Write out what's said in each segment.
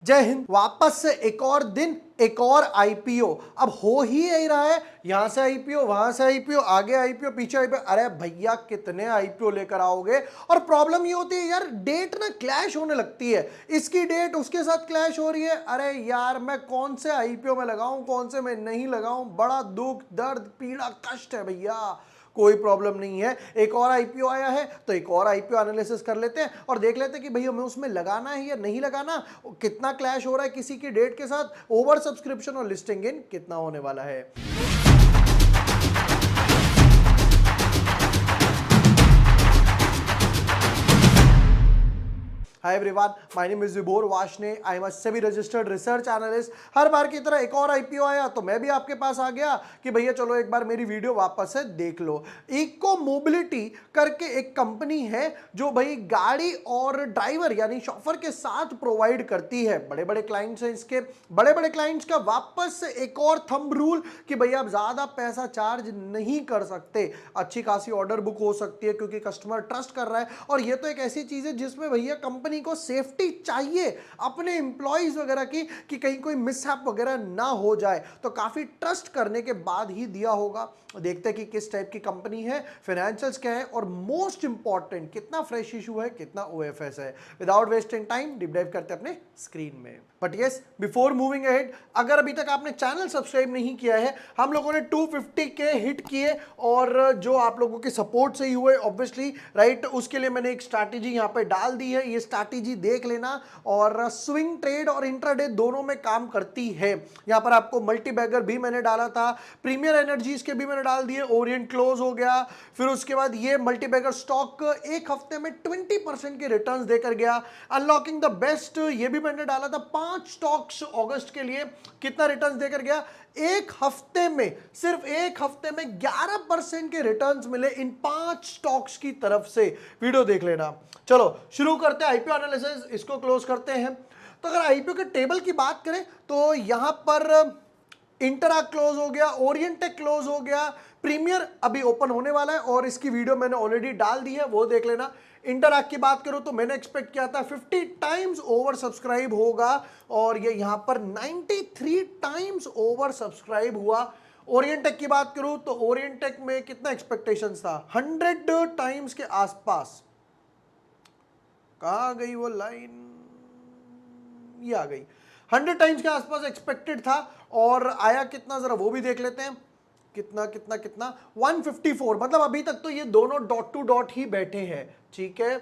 जय हिंद। वापस से एक और दिन, एक और आईपीओ। अब हो ही यही रहा है, यहां से आईपीओ, वहां से आईपीओ, आगे आईपीओ, पीछे आईपीओ। अरे भैया कितने आईपीओ लेकर आओगे। और प्रॉब्लम ये होती है यार, डेट ना क्लैश होने लगती है, इसकी डेट उसके साथ क्लैश हो रही है। अरे यार मैं कौन से आईपीओ में लगाऊं, कौन से में नहीं लगाऊं, बड़ा दुख दर्द पीड़ा कष्ट है भैया। कोई प्रॉब्लम नहीं है, एक और आईपीओ आया है तो एक और आईपीओ एनालिसिस कर लेते हैं और देख लेते हैं कि भैया हमें उसमें लगाना है या नहीं लगाना, कितना क्लैश हो रहा है किसी की डेट के साथ, ओवर सब्सक्रिप्शन और लिस्टिंग इन कितना होने वाला है। Hi everyone, my name is Vibhor Varshney, I am a SEBI registered research analyst. हर बार की तरह एक और आईपीओ आया तो मैं भी आपके पास आ गया कि भैया चलो एक बार मेरी वीडियो वापस से देख लो। इको मोबिलिटी करके एक कंपनी है जो भाई गाड़ी और ड्राइवर यानी शॉफर के साथ प्रोवाइड करती है। बड़े बड़े क्लाइंट्स हैं इसके, बड़े बड़े क्लाइंट्स का वापस से एक और थंब रूल कि भैया आप ज्यादा पैसा चार्ज नहीं कर सकते। अच्छी खासी ऑर्डर बुक हो सकती है क्योंकि कस्टमर ट्रस्ट कर रहा है। और ये तो एक ऐसी चीज है जिसमें भैया कंपनी को सेफ्टी चाहिए अपने एम्प्लॉइज वगैरह की, कि कहीं कोई मिसहैप वगैरह ना हो जाए, तो काफी ट्रस्ट करने के बाद ही दिया होगा। देखते हैं कि किस टाइप की कंपनी है, फाइनेंशियल्स क्या है और मोस्ट इंपॉर्टेंट कितना फ्रेश इशू है, कितना ओएफएस है। Without wasting time deep dive करते हैं अपने स्क्रीन में। But yes, before moving ahead, अगर अभी तक आपने चैनल सब्सक्राइब नहीं किया है, हम लोगों ने 250 के हिट किए और जो आप लोगों के सपोर्ट से ही हुए ऑब्वियसली, राइट। उसके लिए मैंने एक स्ट्रैटेजी यहाँ पे डाल दी है, ये स्ट्रैटेजी देख लेना। और स्विंग ट्रेड और इंट्राडे दोनों में काम करती है। यहाँ पर आपको मल्टी बैगर भी मैंने डाला था, प्रीमियर एनर्जीज के भी मैंने डाल दिए, ओरिएंट क्लोज हो गया। फिर उसके बाद ये मल्टी बैगर स्टॉक एक हफ्ते में 20% के रिटर्न्स देकर गया। अनलॉकिंग द बेस्ट ये भी मैंने डाला था, 5 स्टॉक्स अगस्त के लिए, कितना रिटर्न्स देकर गया। एक हफ्ते में, सिर्फ एक हफ्ते में 11% के रिटर्न्स मिले इन 5 स्टॉक्स की तरफ से। वीडियो देख लेना। चलो शुरू करते हैं आईपीओ एनालिसिस, इसको क्लोज करते हैं। तो अगर आईपीओ के टेबल की बात करें तो यहां पर इंटरा क्लोज हो गया, ओरिएंटेक क्लोज हो गया, प्रीमियर अभी ओपन होने वाला है और इसकी वीडियो मैंने ऑलरेडी डाल दी है, वो देख लेना। इंटरैक्ट की बात करूं तो मैंने एक्सपेक्ट किया था 50 टाइम्स ओवर सब्सक्राइब होगा और ये यहां पर 93 टाइम्स ओवर सब्सक्राइब हुआ। ओरिएंटेक की बात करूं तो ओरिएंटेक में कितना एक्सपेक्टेशन था, 100 टाइम्स के आसपास। कहां गई वो लाइन, ये आ गई। 100 टाइम्स के आसपास एक्सपेक्टेड था और आया कितना, जरा वो भी देख लेते हैं। कितना कितना कितना 154, मतलब अभी तक तो ये दोनों डॉट टू डॉट ही बैठे हैं, ठीक है।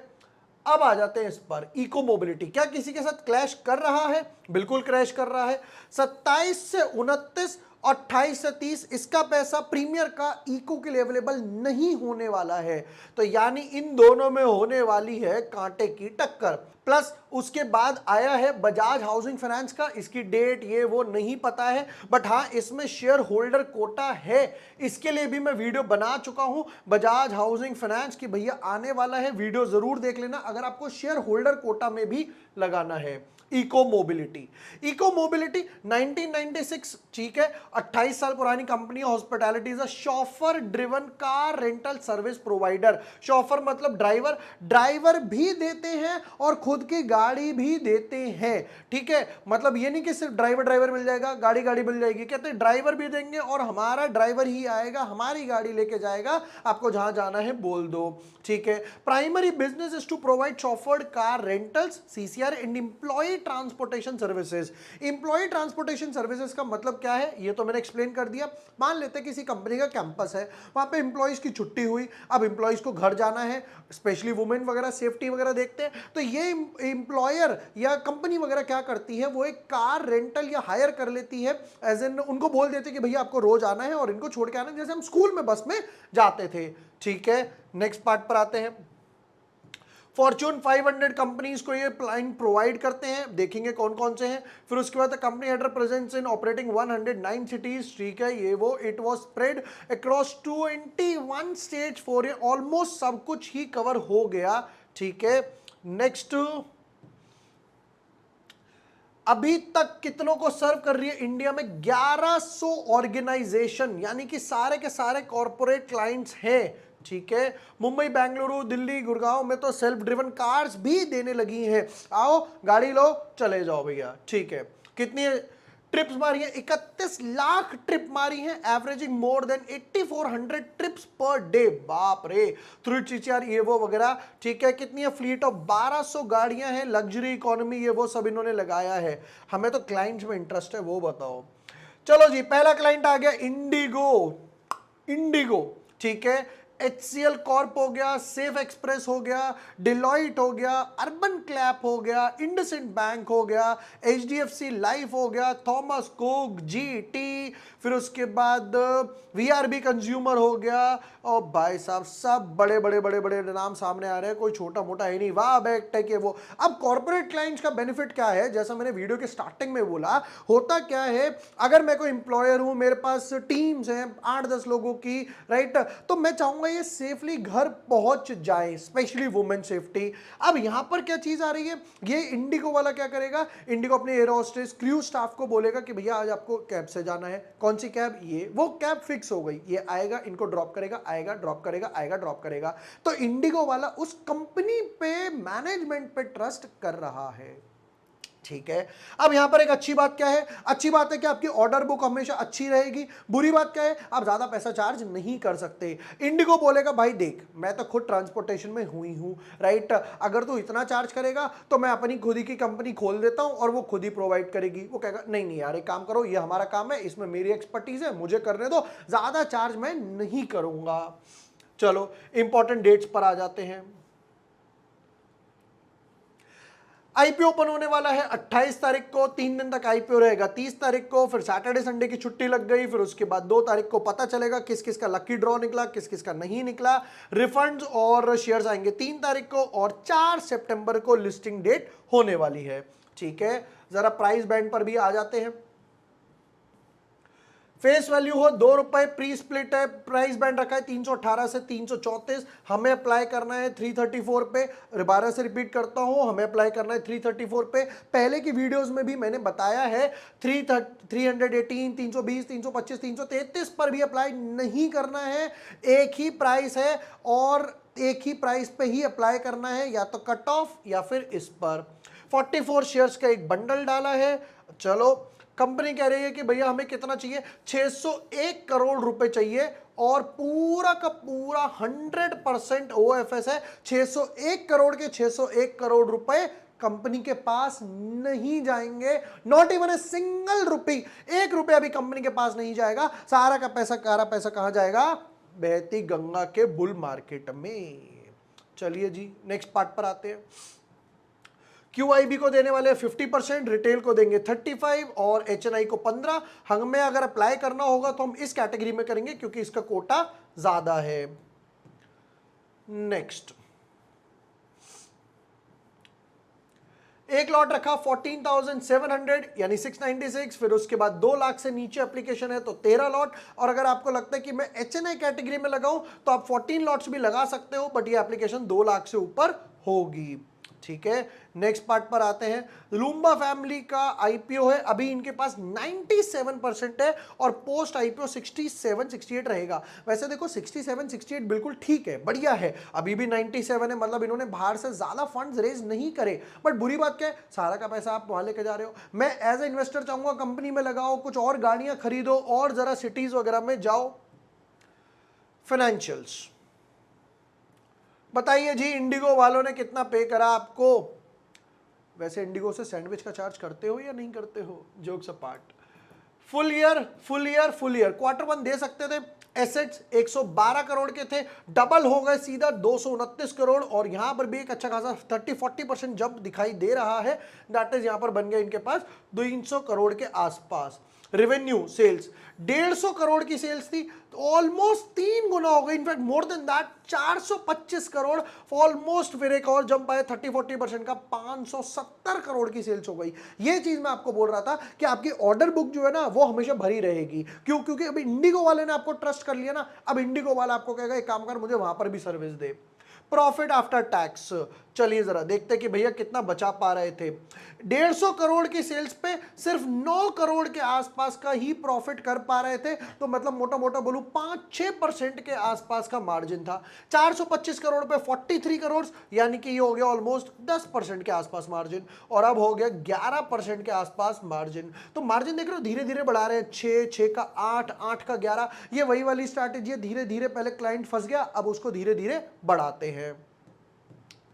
अब आ जाते हैं इस पर, इको मोबिलिटी क्या किसी के साथ क्लैश कर रहा है? बिल्कुल क्रैश कर रहा है। 27 से 29, 28 से 30 इसका पैसा प्रीमियर का इको के लिए अवेलेबल नहीं होने वाला है। तो यानी इन दोनों में होने वाली है कांटे की टक्कर। प्लस उसके बाद आया है बजाज हाउसिंग फाइनेंस का, इसकी डेट ये वो नहीं पता है, बट हाँ इसमें शेयर होल्डर कोटा है। इसके लिए भी मैं वीडियो बना चुका हूं, बजाज हाउसिंग फाइनेंस की भैया आने वाला है, वीडियो जरूर देख लेना अगर आपको शेयर होल्डर कोटा में भी लगाना है। इको मोबिलिटी, इको मोबिलिटी 1996, ठीक है, 28 साल पुरानी company, hospitality is a chauffeur driven car rental service provider. Chauffeur मतलब ड्राइवर, ड्राइवर भी देते हैं और खुद की गाड़ी भी देते हैं, ठीक है। मतलब ये नहीं कि सिर्फ ड्राइवर ड्राइवर मिल जाएगा, गाड़ी गाड़ी मिल जाएगी, कहते हैं ड्राइवर भी देंगे और हमारा ड्राइवर ही आएगा, हमारी गाड़ी लेके जाएगा, आपको जहां जाना है बोल दो, ठीक है। Primary business is to provide chauffeured car rentals, CCR and employ transportation services. Employ transportation services का मतलब क्या है ये तो मैंने एक्सप्लेन कर दिया। मान लेते हैं किसी कंपनी का कैंपस है, वहां पे एम्प्लॉयज की छुट्टी हुई, अब एम्प्लॉयज को घर जाना है, स्पेशली वुमेन वगैरह सेफ्टी वगैरह देखते हैं, तो ये एम्प्लॉयर या कंपनी वगैरह क्या करती है, वो एक कार रेंटल या हायर कर लेती है। एज एन उनको बोल देते कि भैया आपको रोज आना है और इनको छोड़ के आना है, जैसे हम स्कूल में बस में जाते थे, ठीक है। नेक्स्ट पार्ट पर आते हैं। फॉर्च्यून 500 कंपनीज को ये प्लान प्रोवाइड करते हैं, देखेंगे कौन कौन से हैं। फिर उसके बाद company had presence in operating 109 cities, ठीक है, ये वो। It was spread across 21 states for ये, ऑलमोस्ट सब कुछ ही कवर हो गया, ठीक है। नेक्स्ट, अभी तक कितनों को सर्व कर रही है इंडिया में? 1100 ऑर्गेनाइजेशन, यानी कि सारे के सारे कॉर्पोरेट क्लाइंट्स हैं, ठीक है। मुंबई, बेंगलुरु, दिल्ली, गुड़गांव में तो सेल्फ ड्रिवन कार्स भी देने लगी हैं। आओ गाड़ी लो चले जाओ भैया, ठीक है। कितनी ट्रिप्स मारी है? 31 लाख ट्रिप मारी है, averaging more than 8400 trips per day. बाप रे, थ्रू चीचार ये वो वगैरह, ठीक है। कितनी है? फ्लीट ऑफ 1200 गाड़ियां हैं, लग्जरी इकोनॉमी ये वो सब इन्होंने लगाया है। हमें तो क्लाइंट्स में इंटरेस्ट है, वो बताओ। चलो जी, पहला क्लाइंट आ गया इंडिगो। इंडिगो, ठीक है। HCL कॉर्प हो गया, सेफ एक्सप्रेस हो गया, डिलॉइट हो गया, अर्बन क्लैप हो गया, इंडसइंड बैंक हो गया, HDFC लाइफ हो गया, थॉमस कुक, GT, फिर उसके बाद VRB कंज्यूमर हो गया। और भाई साहब सब बड़े बड़े बड़े बड़े नाम सामने आ रहे हैं, कोई छोटा मोटा है नहीं। वाह टेक है वो। अब कॉर्पोरेट क्लाइंट्स का बेनिफिट क्या है? जैसा मैंने वीडियो के स्टार्टिंग में बोला, होता क्या है, अगर मैं कोई एम्प्लॉयर हूं, मेरे पास टीम्स हैं 8-10 लोगों की, राइट, तो मैं चाहूंगा ये सेफली घर पहुंच जाए, स्पेशली वुमेन सेफ्टी। अब यहां पर क्या चीज आ रही है, ये इंडिगो वाला क्या करेगा, इंडिगो अपने एयर होस्टेस क्रू स्टाफ को बोलेगा कि भैया आज आपको कैब से जाना है। कौन सी कैब? ये वो कैब फिक्स हो गई, ये आएगा, इनको ड्रॉप करेगा, आएगा ड्रॉप करेगा, आएगा ड्रॉप करेगा। तो इंडिगो वाला उस कंपनी पे, मैनेजमेंट पे ट्रस्ट कर रहा है, ठीक है। अब यहां पर एक अच्छी बात क्या है? अच्छी बात है कि आपकी ऑर्डर बुक हमेशा अच्छी रहेगी। बुरी बात क्या है? आप ज्यादा पैसा चार्ज नहीं कर सकते। इंडिगो बोलेगा भाई देख, मैं तो खुद ट्रांसपोर्टेशन में हुई हूं, राइट, अगर तू इतना चार्ज करेगा तो मैं अपनी खुद ही की कंपनी खोल देता हूं और वो खुद ही प्रोवाइड करेगी। वो कहेगा नहीं नहीं यार, एक काम करो, ये हमारा काम है, इसमें मेरी एक्सपर्टीज है, मुझे करने दो, ज्यादा चार्ज मैं नहीं करूंगा। चलो इंपॉर्टेंट डेट्स पर आ जाते हैं। आईपीओ ओपन होने वाला है 28 तारीख को, 3 दिन तक आईपीओ रहेगा। 30 तारीख को फिर सैटरडे संडे की छुट्टी लग गई, फिर उसके बाद 2 तारीख को पता चलेगा किस किस का लकी ड्रॉ निकला, किस किस का नहीं निकला। रिफंड्स और शेयर्स आएंगे 3 तारीख को, और 4 सितंबर को लिस्टिंग डेट होने वाली है, ठीक है। जरा प्राइस बैंड पर भी आ जाते हैं। फेस वैल्यू हो 2 रुपए, प्री स्प्लिट है, प्राइस बैंड रखा है 318 से 334। हमें अप्लाई करना है 334 पे। दोबारा से रिपीट करता हूं, हमें अप्लाई करना है 334 पे। पहले की वीडियोस में भी मैंने बताया है 318, 320, 325, 333 पर भी अप्लाई नहीं करना है। एक ही प्राइस है और एक ही प्राइस पे ही अप्लाई करना है, या तो कट ऑफ या फिर इस पर। 44 शेयर्स का एक बंडल डाला है। चलो, कंपनी कह रही है कि भैया हमें कितना चाहिए, 601 करोड़ रुपए चाहिए, और पूरा का पूरा 100% OFS है। 601 करोड़ के 601 करोड़ रुपए कंपनी के पास नहीं जाएंगे, not even a single rupee, 1 रुपया भी कंपनी के पास नहीं जाएगा। सारा का पैसा कहां जाएगा? बहती गंगा के बुल मार्केट में। चलिए जी, नेक्स्ट पार्ट पर आते हैं। QIB को देने वाले 50%, रिटेल को देंगे 35 और HNI को 15। हमें अगर अप्लाई करना होगा तो हम इस कैटेगरी में करेंगे क्योंकि इसका कोटा ज्यादा है। नेक्स्ट, एक लॉट रखा 14,700 यानी 696, फिर उसके बाद 2 लाख से नीचे एप्लीकेशन है तो 13 लॉट। और अगर आपको लगता है कि मैं HNI कैटेगरी में लगाऊं तो आप 14 लॉट्स भी लगा सकते हो, बट ये एप्लीकेशन 2 लाख से ऊपर होगी, ठीक है। नेक्स्ट पार्ट पर आते हैं। लूम्बा फैमिली का आईपीओ है, अभी इनके पास 97% है और पोस्ट आईपीओ 67-68 रहेगा। वैसे देखो 67-68 बिल्कुल ठीक है, बढ़िया है। अभी भी 97 है, मतलब इन्होंने बाहर से ज्यादा फंड्स रेज नहीं करे। बट बुरी बात क्या है, सारा का पैसा आप वहां लेके जा रहे हो। मैं एज ए इन्वेस्टर चाहूंगा कंपनी में लगाओ, कुछ और गाड़ियां खरीदो और जरा सिटीज वगैरह में जाओ। फाइनेंशियल्स बताइए जी, इंडिगो वालों ने कितना पे करा आपको? वैसे इंडिगो से सैंडविच का चार्ज करते हो या नहीं करते हो? Jokes apart. Full year quarter 1 दे सकते थे। एसेट्स 112 करोड़ के थे, डबल हो गए सीधा 229 करोड़, और यहां पर भी एक अच्छा खासा 30-40% जंप दिखाई दे रहा है। दैट इज यहां पर बन गया इनके पास 200 करोड़ के आसपास। रेवेन्यू सेल्स 150 करोड़ की सेल्स थी, तो ऑलमोस्ट 3 गुना हो गई, in fact more than that 425 crore, almost फिर एक और जंप आया 30-40% का, 570 करोड़ की सेल्स हो गई। ये चीज मैं आपको बोल रहा था कि आपकी ऑर्डर बुक जो है ना वो हमेशा भरी रहेगी। क्यों? क्योंकि अभी इंडिगो वाले ने आपको ट्रस्ट कर लिया ना, अब इंडिगो वाला आपको कहेगा एक काम कर, मुझे वहां पर भी सर्विस दे। प्रॉफिट आफ्टर टैक्स, चलिए जरा देखते हैं कि भैया कितना बचा पा रहे थे। 150 करोड़ की सेल्स पे सिर्फ 9 करोड़ के आसपास का ही प्रॉफिट कर पा रहे थे, तो मतलब मोटा मोटा बोलूं 5-6% के आसपास का मार्जिन था। 425 करोड़ पे 43 करोड़, यानी कि ये हो गया ऑलमोस्ट 10% के आसपास मार्जिन, और अब हो गया 11% के आसपास मार्जिन। तो मार्जिन देख रहे हो धीरे धीरे बढ़ा रहे हैं, 6 का 8, 8 का 11। ये वही वाली स्ट्रैटेजी है, धीरे धीरे पहले क्लाइंट फंस गया, अब उसको धीरे धीरे बढ़ाते हैं।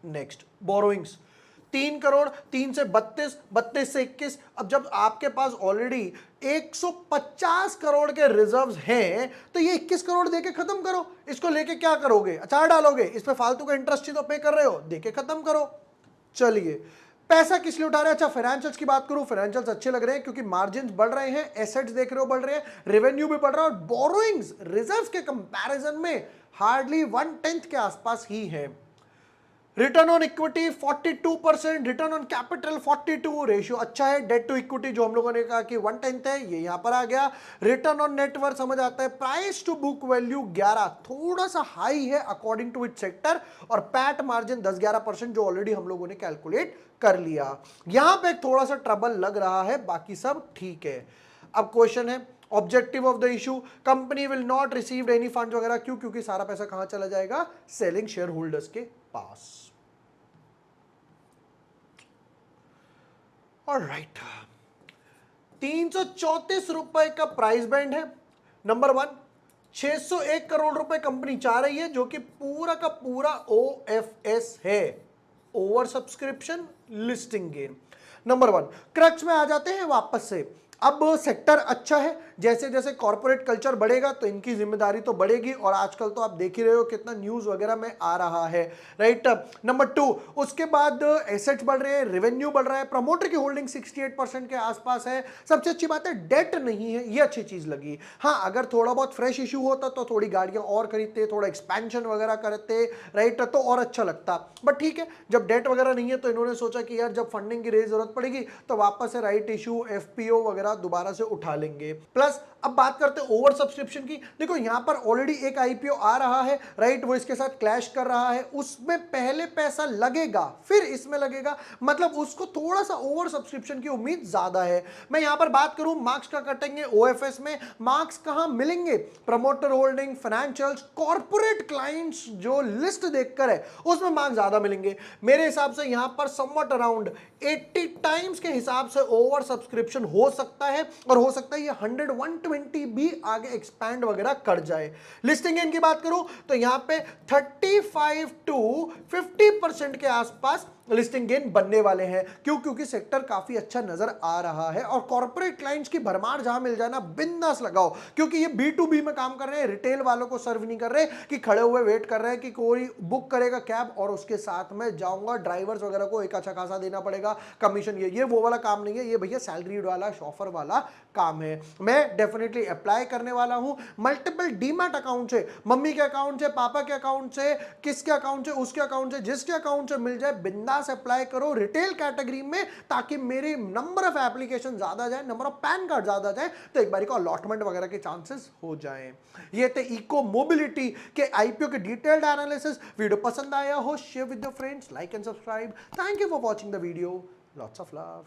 नेक्स्ट बोरोइंग्स, 3 करोड़, 3 से 32, 32 से 21। अब जब आपके पास ऑलरेडी 150 करोड़ के रिजर्व्स हैं, तो ये 21 करोड़ देके खत्म करो। इसको लेके क्या करोगे, अचार डालोगे, इस पे फालतू का इंटरेस्ट ही तो पे कर रहे हो, देके खत्म करो। चलिए पैसा किस लिए उठा रहे हैं, अच्छा फाइनेंशियल्स की बात करूं, फाइनेंशियल्स अच्छे लग रहे हैं क्योंकि मार्जिन्स बढ़ रहे हैं, एसेट्स देख रहे हो बढ़ रहे हैं, रेवेन्यू भी बढ़ रहा है, और बोरोइंग्स रिजर्व्स के कंपैरिजन में हार्डली 1/10 के आसपास ही है। Return on equity 42%, return on capital 42, ratio अच्छा है। डेट टू इक्विटी जो हम लोगों ने कहा कि 1/10 है, ये यहां पर आ गया। रिटर्न ऑन नेटवर्थ समझ आता है। प्राइस टू बुक वैल्यू 11, थोड़ा सा हाई है अकॉर्डिंग टू इट सेक्टर, और पैट मार्जिन 10-11% जो ऑलरेडी हम लोगों ने कैलकुलेट कर लिया। यहां पे थोड़ा सा ट्रबल लग रहा है, बाकी सब ठीक है। अब क्वेश्चन है objective of the issue, company will not receive any fund वगैरह, क्यों, क्योंकि सारा पैसा कहां चला जाएगा, सेलिंग शेयर होल्डर्स के पास। ऑलराइट, 334 रुपए का प्राइस बैंड है। नंबर 1, 601 करोड़ रुपए कंपनी चाह रही है, जो कि पूरा का पूरा ओएफएस है, over subscription listing gain. Number 1, crux में आ जाते हैं वापस से। अब सेक्टर अच्छा है, जैसे जैसे कॉर्पोरेट कल्चर बढ़ेगा तो इनकी जिम्मेदारी तो बढ़ेगी, और आजकल तो आप देख ही रहे हो कितना न्यूज वगैरह में आ रहा है, राइट। नंबर 2, उसके बाद एसेट्स बढ़ रहे हैं, रेवेन्यू बढ़ रहा है, प्रमोटर की होल्डिंग 68% के आसपास है। सबसे अच्छी बात है डेट नहीं है, ये अच्छी चीज लगी। हाँ, अगर थोड़ा बहुत फ्रेश इशू होता तो थोड़ी गाड़ियां और खरीदते, थोड़ा एक्सपेंशन वगैरह करते, राइट, तो और अच्छा लगता, बट ठीक है, जब डेट वगैरह नहीं है तो इन्होंने सोचा कि यार जब फंडिंग की जरूरत पड़ेगी तो वापस से राइट इशू, एफपीओ वगैरह दोबारा से उठा लेंगे। प्लस अब बात करते हैं ओवर सब्सक्रिप्शन की। देखो यहां पर ऑलरेडी एक आईपीओ आ रहा है, राइट, वो इसके साथ क्लैश कर रहा है, उसमें पहले पैसा लगेगा फिर इसमें लगेगा, मतलब उसको थोड़ा सा ओवर सब्सक्रिप्शन की उम्मीद ज्यादा है। मैं यहां पर बात करूं मार्क्स का कटेंगे ओएफएस में, मार्क्स कहां मिलेंगे, promoter holding, financials, corporate clients जो लिस्ट देखकर है उसमें मार्क्स ज्यादा मिलेंगे। मेरे हिसाब से यहां पर समवट अराउंड 80 टाइम्स के हिसाब से ओवर सब्सक्रिप्शन हो सकता है, और हो सकता है ये 100-120 भी आगे एक्सपैंड वगैरह कर जाए। लिस्टिंग गेन की बात करूं तो यहां पे 35-50% के आसपास लिस्टिंग गेन बनने वाले हैं। क्यों, क्योंकि सेक्टर काफी अच्छा नजर आ रहा है, और कॉर्पोरेट क्लाइंट्स की भरमार जहां मिल जाए ना बिंदास लगाओ, क्योंकि ये B2B में काम कर रहे हैं, रिटेल वालों को सर्व नहीं कर रहे कि खड़े हुए वेट कर रहे हैं कि कोई बुक करेगा कैब और उसके साथ में जाऊंगा, ड्राइवर्स वगैरह को एक अच्छा खासा देना पड़ेगा कमीशन, ये वो वाला काम नहीं है, ये भैया सैलरी वाला शॉफर वाला काम है। मैं डेफिनेटली अप्लाई करने वाला हूं। मल्टीपल डीमैट अकाउंट से, मम्मी के अकाउंट से, पापा के अकाउंट से, किसके अकाउंट से, उसके अकाउंट से, जिसके अकाउंट से मिल जाए बिंदास अप्लाई करो रिटेल कैटेगरी में, ताकि मेरी नंबर ऑफ एप्लीकेशन ज्यादा जाए, नंबर ऑफ पैन कार्ड ज्यादा जाए, तो एक बारी को अलॉटमेंट वगैरह के चांसेस हो जाएं। ये थे इको मोबिलिटी के आईपीओ के डिटेल्ड एनालिसिस। वीडियो पसंद आया हो share with your friends, like and subscribe. Thank you for watching the video, lots of love.